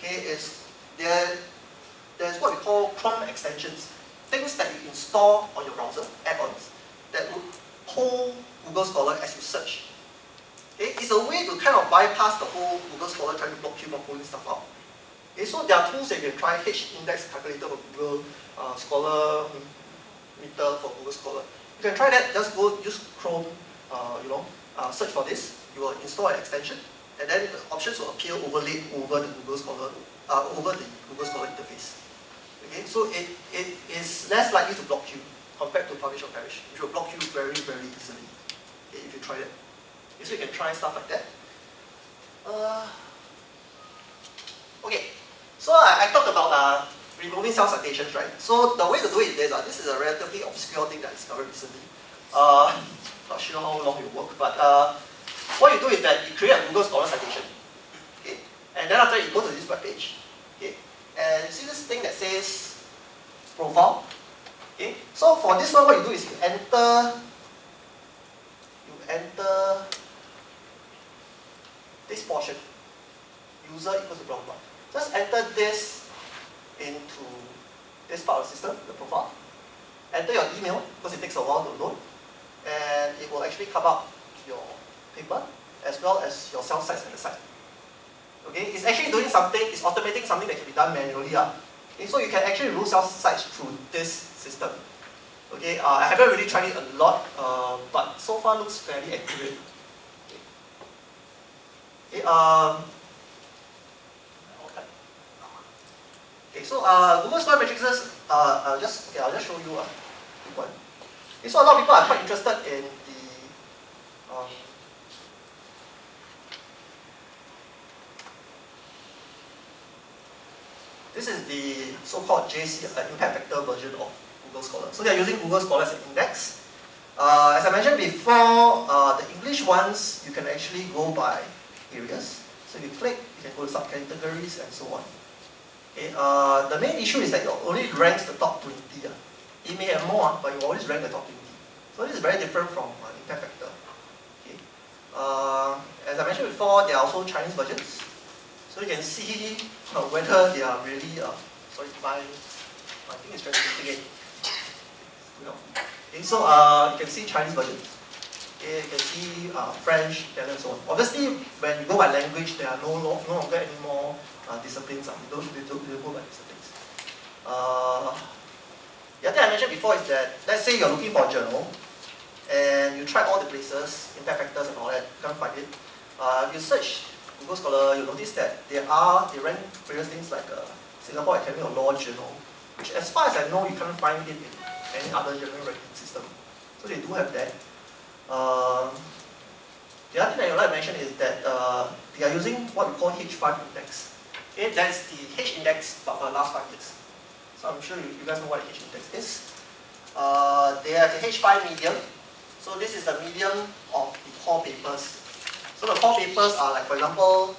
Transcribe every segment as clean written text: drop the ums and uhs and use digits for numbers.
okay, is there's what we call Chrome extensions, things that you install on your browser, add-ons, that would pull Google Scholar as you search. Okay, it's a way to kind of bypass the whole Google Scholar trying to block you from pulling stuff out. Okay, so there are tools that you can try, H-index calculator for Google, Scholar meter for Google Scholar. You can try that, just go use Chrome, search for this, you will install an extension, and then the options will appear overlaid over the Google Scholar, interface. Okay, so it is less likely to block you compared to publish or perish. It will block you very, very easily. Okay, if you try that. Okay, so you can try stuff like that. Okay, so I talked about removing self-citations, right? So the way to do it is this is a relatively obscure thing that I discovered recently. Not sure how long it will work, but what you do is that you create a Google Scholar citation. Okay? And then after you go to this web page. Okay? And you see this thing that says profile. Okay? So for this one, what you do is you enter this portion. User equals to blah blah. Just enter this into this part of the system, the profile. Enter your email, because it takes a while to load. And it will actually cover up your paper as well as your self sites at the site. Okay, it's actually doing something, it's automating something that can be done manually. Okay, so you can actually rule self sites through this system. Okay, I haven't really tried it a lot, but so far looks fairly accurate. Okay, okay, so Google Scholar matrices, I'll just show you a quick one. Okay, so a lot of people are quite interested in the this is the so-called JC impact factor version of Google Scholar. So they're using Google Scholar as an index. As I mentioned before, the English ones you can actually go by areas. So if you click, you can go to subcategories and so on. Okay, the main issue is that it only ranks the top 20. It may have more, but you always rank the top 20. So this is very different from impact factor. Okay. As I mentioned before, there are also Chinese versions. So you can see whether they are really, sorry, my thing is translating it. Okay, so you can see Chinese version. Okay, you can see French, Italian, and so on. Obviously, when you go by language, there are no longer any more disciplines. They don't go by disciplines. The other thing I mentioned before is that, let's say you're looking for a journal, and you try all the places, impact factors and all that, you can't find it. You search Google Scholar, you'll notice that they rank various things like Singapore Academy of Law Journal, which as far as I know, you can't find it in any other journal ranking system. So they do have that. The other thing that I'd like to mention is that they are using what we call H5 index. Okay, that's the H index but for the last 5 years. So I'm sure you guys know what the H index is. They have the H5 medium. So this is the medium of the core papers. So the core papers are like, for example,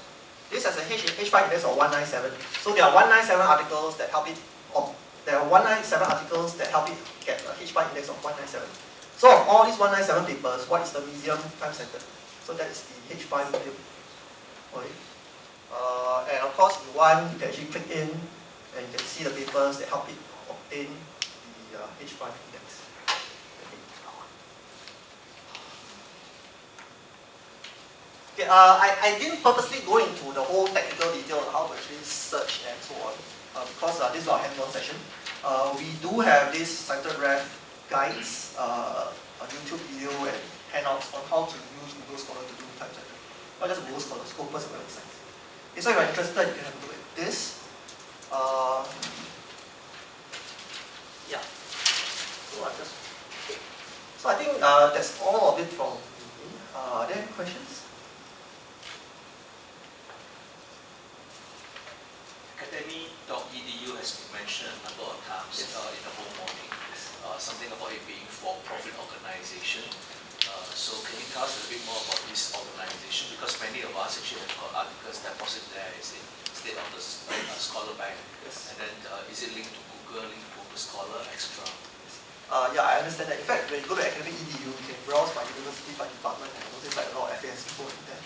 this has a H5 index of 197. So there are 197 articles that help it, there are 197 articles that help it get a H5 index of 197. So of all these 197 papers, what is the medium time centered? So that is the H5 medium. Okay. And of course, if you want, you can actually click in and you can see the papers that help it obtain the H5 index. Okay, I didn't purposely go into the whole technical detail of how to actually search and so on, because this is our hands-on session. We do have these cited ref guides, a YouTube video and handouts on how to use Google Scholar to do type checking. Not just Google Scholar, Scopus and other sites. Okay, so if you're interested, you can have a look at this. Yeah. So I think that's all of it from me. Are there any questions? Academy.edu has been mentioned a number of times in the whole morning. Something about it being for-profit organization. So can you tell us a little bit more about this organization? Because many of us actually have got articles deposited there instead of the Scholar Bank. Yes. And then is it linked to Google, linked to Google Scholar, etc.? Yeah, I understand that. In fact, when you go to academic.edu, you can browse by university, by department, and notice like a lot of FASS people in there.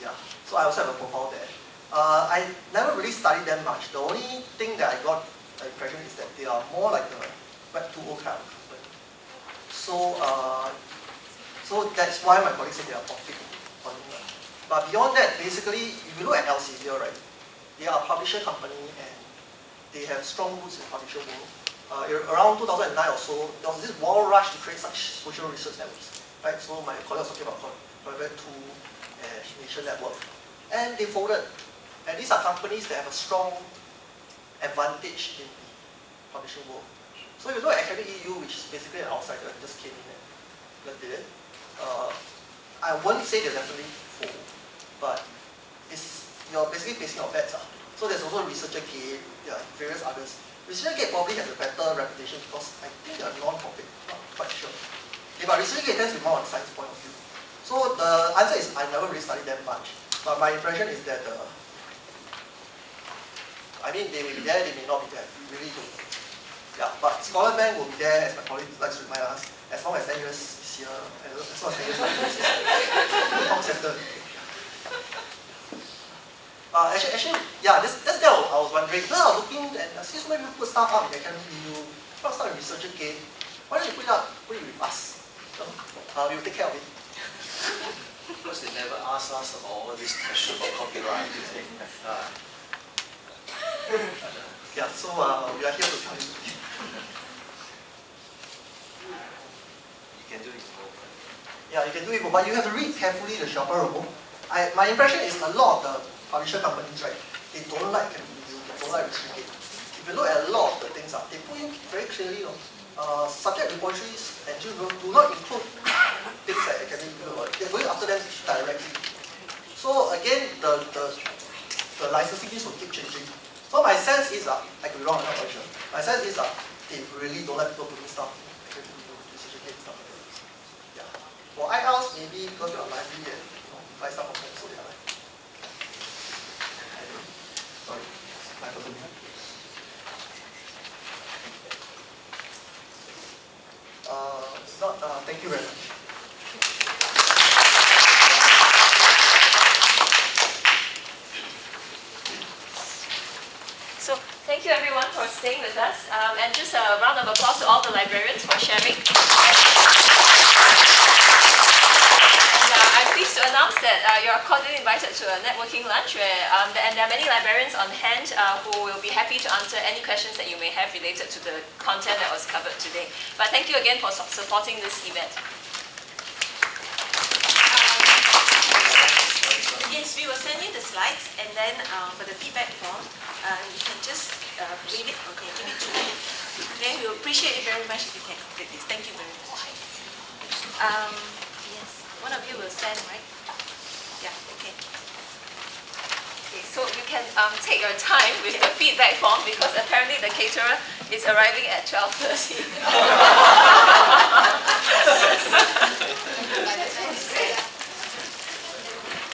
Yeah. So I also have a profile there. I never really studied them much. The only thing that I got the impression is that they are more like a Web 2.0 kind of company. So, so that's why my colleagues say they are profit on it. But beyond that, basically, if you look at Elsevier, right, they are a publisher company and they have strong roots in publisher world. Around 2009 or so, there was this wild rush to create such social research networks. Right? So my colleague was talking about Web 2 and Nation Network. And they folded. And these are companies that have a strong advantage in the publishing world. So if you look at Academic EU, which is basically an outsider, just came in and did it. I won't say they're definitely full, but you're basically placing your bets. So there's also ResearcherGate, there are various others. ResearcherGate probably has a better reputation because I think they're non-profit, not quite sure. Okay, but ResearcherGate tends to be more on science point of view. So the answer is I never really studied them much, but my impression is that I mean, they may be there, they may not be there. We really don't know. Yeah, but Scholar Bank will be there, as my colleague likes to remind us, as long as NUS is here, and as long as NUS is here. Top center. Actually, yeah, that's what I was wondering. Because I was looking and I see so many people put stuff up in Academic EU, put stuff in ResearcherGate. Why don't you put it with us? We'll take care of it. Because they never asked us about all this question about copyright. Yeah, so we are here to tell you. You can do it both. Yeah, you can do it, but you have to read carefully the Sherpa rule. My impression is a lot of the publisher companies, right, they don't like review, they don't like ResearcherGate. If you look at a lot of the things, they put in very clearly, subject repositories and do not include things like academic review. They're going after them directly. So again, the licensing fees will keep changing. So my sense is, I could be wrong, I'm not quite sure. My sense is they really don't like people putting stuff in academic review, ResearcherGate stuff like that. Yeah. For IELTS, maybe because we are library and buy stuff from them, so they are like. Sorry, my person behind. Not, thank you very much. So, thank you everyone for staying with us, and just a round of applause to all the librarians for sharing. I'm pleased to announce that you are cordially invited to a networking lunch where, and there are many librarians on hand who will be happy to answer any questions that you may have related to the content that was covered today. But thank you again for supporting this event. Yes, we will send you the slides, and then for the feedback form, you can just read it, okay, give it to me. Okay, we will appreciate it very much if you can complete this. Thank you very much. Yes, one of you will send, right? Yeah, okay. Okay, so you can take your time with the feedback form because apparently the caterer is arriving at 12:30.